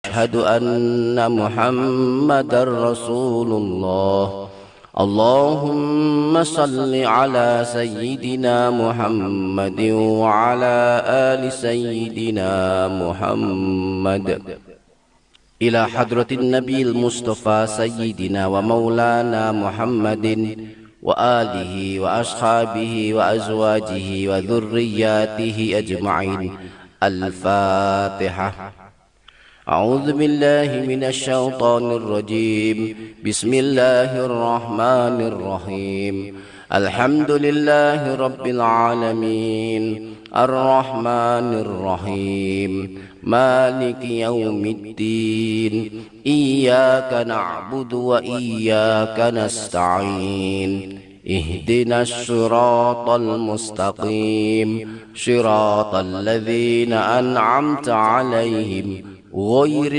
أشهد أن محمدا رسول الله. اللهم صل على سيدنا محمد وعلى آل سيدنا محمد. إلى حضرة النبي المصطفى سيدنا ومولانا محمد وآله وأصحابه وأزواجه وذرياته أجمعين. الفاتحة. أعوذ بالله من الشيطان الرجيم. بسم الله الرحمن الرحيم. الحمد لله رب العالمين الرحمن الرحيم مالك يوم الدين. إياك نعبد وإياك نستعين. اهدنا الصراط المستقيم صراط الذين أنعمت عليهم غير